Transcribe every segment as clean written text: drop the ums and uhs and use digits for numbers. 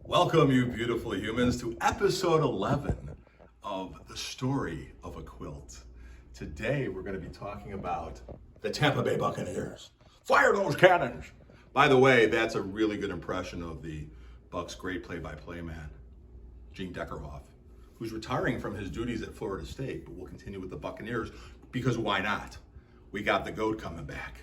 Welcome, you beautiful humans, to episode 11 of The Story of a Quilt. Today, we're going to be talking about the Tampa Bay Buccaneers. Fire those cannons! By the way, that's a really good impression of the Bucs' great play-by-play man, Gene Deckerhoff, who's retiring from his duties at Florida State, but will continue with the Buccaneers because why not? We got the GOAT coming back.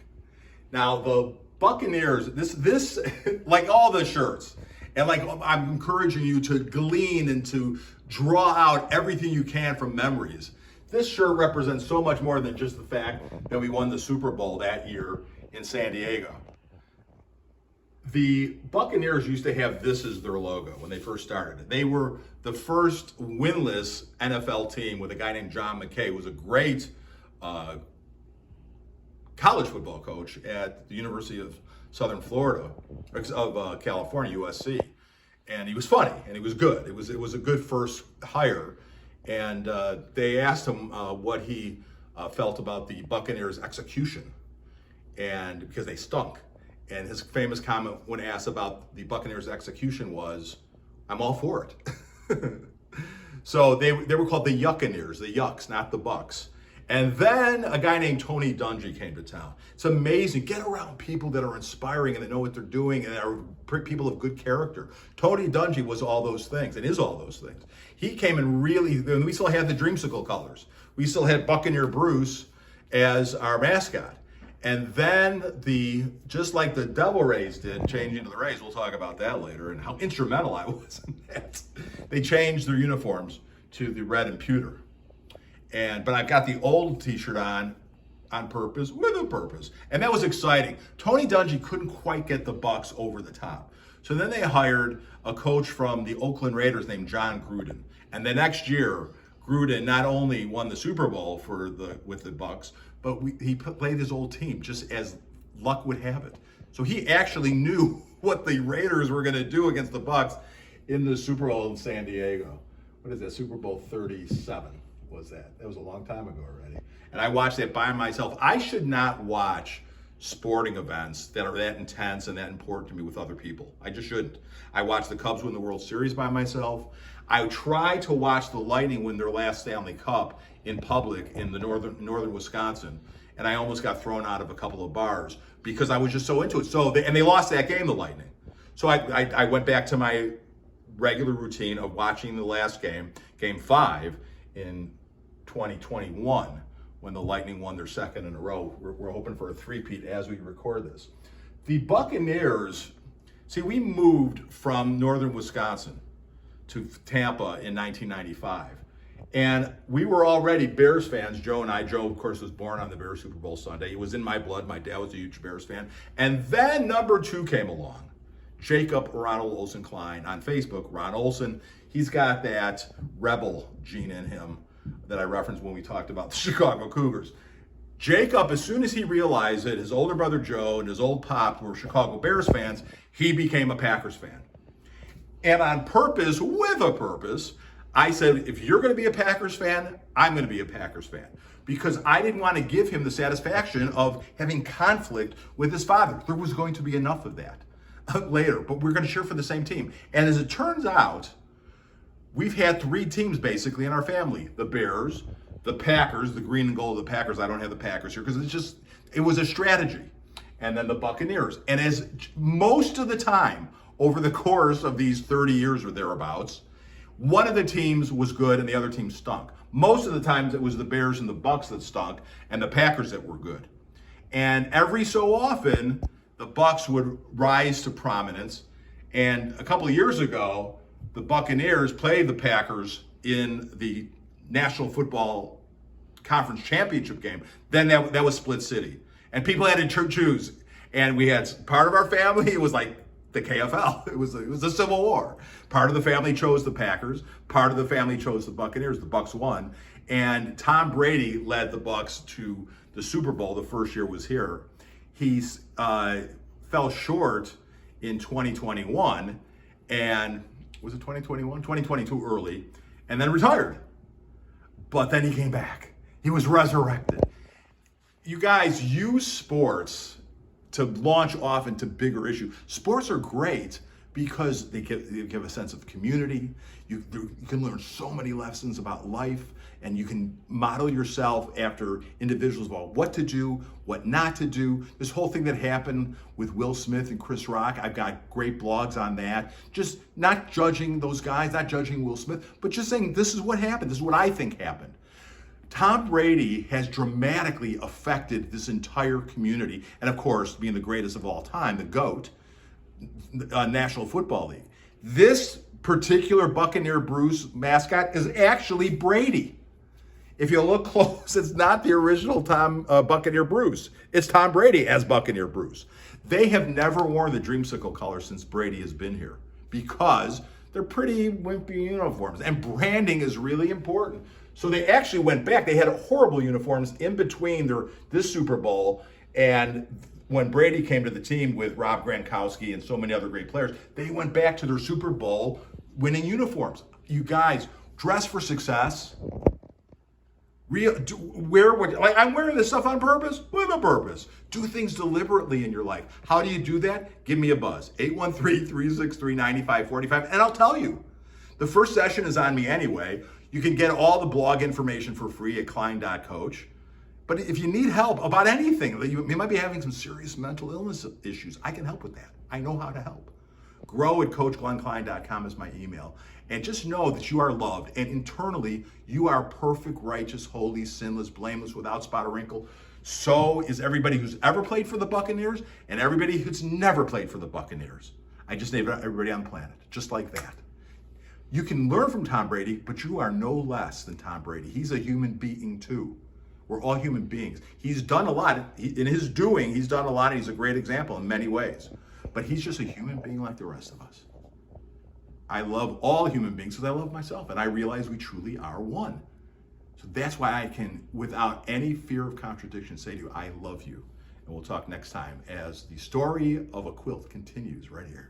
Now, the Buccaneers, this like all the shirts, and like I'm encouraging you to glean and to draw out everything you can from memories. This shirt represents so much more than just the fact that we won the Super Bowl that year in San Diego. The Buccaneers used to have this as their logo when they first started. They were the first winless NFL team with a guy named John McKay, who was a great college football coach at the University of Southern Florida, of California, USC. And he was funny and he was good. It was a good first hire. And they asked him what he felt about the Buccaneers' execution, and because they stunk. And his famous comment when asked about the Buccaneers' execution was, "I'm all for it." So they were called the Yuckaneers, the Yucks, not the Bucs. And then a guy named Tony Dungy came to town. It's amazing. Get around people that are inspiring and that know what they're doing and are people of good character. Tony Dungy was all those things and is all those things. He came and we still had the Dreamsicle colors. We still had Buccaneer Bruce as our mascot. And then just like the Devil Rays did, changing to the Rays, we'll talk about that later and how instrumental I was in that. They changed their uniforms to the red and pewter. But I've got the old t-shirt on purpose, with a purpose. And that was exciting. Tony Dungy couldn't quite get the Bucs over the top. So then they hired a coach from the Oakland Raiders named John Gruden. And the next year, Gruden not only won the Super Bowl with the Bucs, but he played his old team just as luck would have it. So he actually knew what the Raiders were going to do against the Bucs in the Super Bowl in San Diego. What is that, Super Bowl 37? Was that was a long time ago already, and I watched that by myself. I should not watch sporting events that are that intense and that important to me with other people. I just shouldn't. I watched the Cubs win the World Series by myself. I tried to watch the Lightning win their last Stanley Cup in public in the northern Wisconsin, and I almost got thrown out of a couple of bars because I was just so into it. And they lost that game, the Lightning. So I went back to my regular routine of watching the last game, Game 5 in 2021, when the Lightning won their second in a row. We're hoping for a three-peat as we record this. The Buccaneers, we moved from northern Wisconsin to Tampa in 1995. And we were already Bears fans, Joe and I. Joe, of course, was born on the Bears Super Bowl Sunday. It was in my blood. My dad was a huge Bears fan. And then number 2 came along, Jacob Ronald Olsen Klein on Facebook. Ron Olsen, he's got that rebel gene in him that I referenced when we talked about the Chicago Cougars. Jacob, as soon as he realized that his older brother Joe and his old pop were Chicago Bears fans, he became a Packers fan. And on purpose, with a purpose, I said, if you're going to be a Packers fan, I'm going to be a Packers fan. Because I didn't want to give him the satisfaction of having conflict with his father. There was going to be enough of that later, but we're going to cheer for the same team. And as it turns out, we've had 3 teams basically in our family: the Bears, the Packers, the green and gold of the Packers. I don't have the Packers here because it was a strategy. And then the Buccaneers. And as most of the time over the course of these 30 years or thereabouts, one of the teams was good and the other team stunk. Most of the times it was the Bears and the Bucs that stunk and the Packers that were good. And every so often, the Bucs would rise to prominence. And a couple of years ago, the Buccaneers played the Packers in the National Football Conference Championship game. Then that was split city. And people had to choose. And we had part of our family, it was like the KFL. It was a civil war. Part of the family chose the Packers. Part of the family chose the Buccaneers. The Bucs won. And Tom Brady led the Bucs to the Super Bowl. The first year was here. He fell short in 2021. And was it 2021? 2022 early, and then retired. But then he came back. He was resurrected. You guys use sports to launch off into bigger issues. Sports are great because they give a sense of community. You can learn so many lessons about life, and you can model yourself after individuals about what to do, what not to do. This whole thing that happened with Will Smith and Chris Rock, I've got great blogs on that. Just not judging those guys, not judging Will Smith, but just saying this is what happened. This is what I think happened. Tom Brady has dramatically affected this entire community, and of course, being the greatest of all time, the GOAT, National Football League. This particular Buccaneer Bruce mascot is actually Brady. If you look close, it's not the original Buccaneer Bruce. It's Tom Brady as Buccaneer Bruce. They have never worn the dreamsicle color since Brady has been here because they're pretty wimpy uniforms, and branding is really important. So they actually went back. They had horrible uniforms in between this Super Bowl and when Brady came to the team with Rob Gronkowski and so many other great players. They went back to their Super Bowl winning uniforms. You guys, dress for success. I'm wearing this stuff on purpose with a purpose. Do things deliberately in your life. How do you do that? Give me a buzz, 813-363-9545, and I'll tell you. The first session is on me anyway. You can get all the blog information for free at klein.coach. But if you need help about anything, you might be having some serious mental illness issues, I can help with that. I know how to help. grow@coachglennklein.com is my email. And just know that you are loved, and internally, you are perfect, righteous, holy, sinless, blameless, without spot or wrinkle. So is everybody who's ever played for the Buccaneers and everybody who's never played for the Buccaneers. I just named everybody on the planet, just like that. You can learn from Tom Brady, but you are no less than Tom Brady. He's a human being too. We're all human beings. He's done a lot. In his doing, he's done a lot, and he's a great example in many ways. But he's just a human being like the rest of us. I love all human beings because I love myself, and I realize we truly are one. So that's why I can, without any fear of contradiction, say to you, I love you. And we'll talk next time as the story of a quilt continues right here.